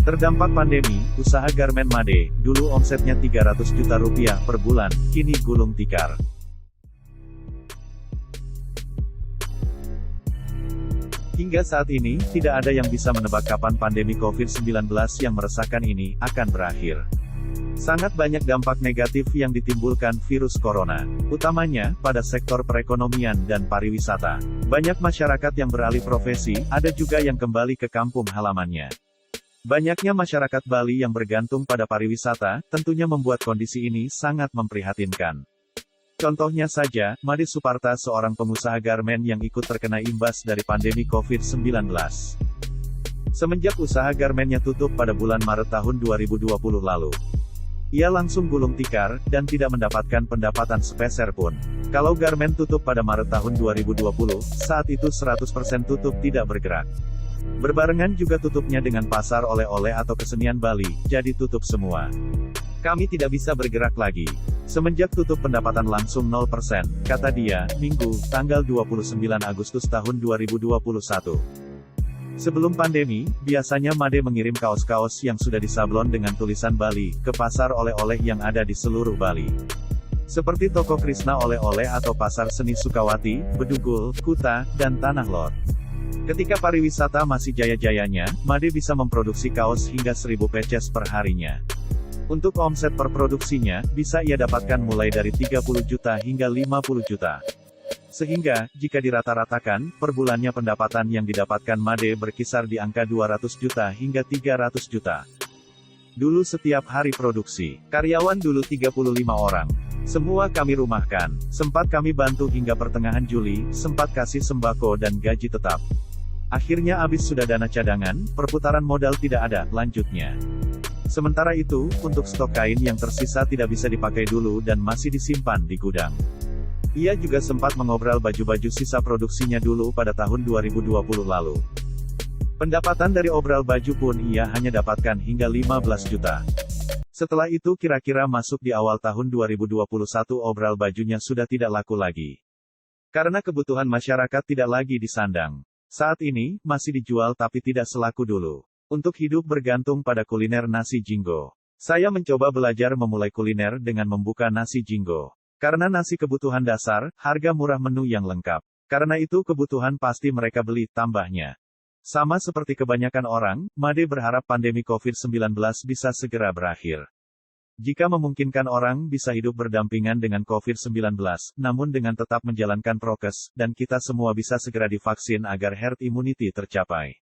Terdampak pandemi, usaha garmen Made, dulu omsetnya 300 juta rupiah per bulan, kini gulung tikar. Hingga saat ini, tidak ada yang bisa menebak kapan pandemi COVID-19 yang meresahkan ini akan berakhir. Sangat banyak dampak negatif yang ditimbulkan virus corona, utamanya pada sektor perekonomian dan pariwisata. Banyak masyarakat yang beralih profesi, ada juga yang kembali ke kampung halamannya. Banyaknya masyarakat Bali yang bergantung pada pariwisata, tentunya membuat kondisi ini sangat memprihatinkan. Contohnya saja, Made Suparta, seorang pengusaha garmen yang ikut terkena imbas dari pandemi COVID-19. Semenjak usaha garmennya tutup pada bulan Maret tahun 2020 lalu, ia langsung gulung tikar, dan tidak mendapatkan pendapatan sepeser pun. Kalau garmen tutup pada Maret tahun 2020, saat itu 100% tutup tidak bergerak. Berbarengan juga tutupnya dengan pasar oleh-oleh atau kesenian Bali, jadi tutup semua. Kami tidak bisa bergerak lagi. Semenjak tutup pendapatan langsung 0%, kata dia, Minggu, tanggal 29 Agustus tahun 2021. Sebelum pandemi, biasanya Made mengirim kaos-kaos yang sudah disablon dengan tulisan Bali, ke pasar oleh-oleh yang ada di seluruh Bali. Seperti Toko Krisna Oleh-oleh atau Pasar Seni Sukawati, Bedugul, Kuta, dan Tanah Lot. Ketika pariwisata masih jaya-jayanya, Made bisa memproduksi kaos hingga 1000 pieces per harinya. Untuk omset per produksinya, bisa ia dapatkan mulai dari 30 juta hingga 50 juta. Sehingga, jika dirata-ratakan, per bulannya pendapatan yang didapatkan Made berkisar di angka 200 juta hingga 300 juta. Dulu setiap hari produksi, karyawan dulu 35 orang. Semua kami rumahkan, sempat kami bantu hingga pertengahan Juli, sempat kasih sembako dan gaji tetap. Akhirnya habis sudah dana cadangan, perputaran modal tidak ada, lanjutnya. Sementara itu, untuk stok kain yang tersisa tidak bisa dipakai dulu dan masih disimpan di gudang. Ia juga sempat mengobral baju-baju sisa produksinya dulu pada tahun 2020 lalu. Pendapatan dari obral baju pun ia hanya dapatkan hingga 15 juta. Setelah itu kira-kira masuk di awal tahun 2021 obral bajunya sudah tidak laku lagi. Karena kebutuhan masyarakat tidak lagi disandang. Saat ini, masih dijual tapi tidak selaku dulu. Untuk hidup bergantung pada kuliner nasi jinggo. Saya mencoba belajar memulai kuliner dengan membuka nasi jinggo. Karena nasi kebutuhan dasar, harga murah menu yang lengkap. Karena itu kebutuhan pasti mereka beli, tambahnya. Sama seperti kebanyakan orang, Made berharap pandemi COVID-19 bisa segera berakhir. Jika memungkinkan orang bisa hidup berdampingan dengan COVID-19, namun dengan tetap menjalankan prokes, dan kita semua bisa segera divaksin agar herd immunity tercapai.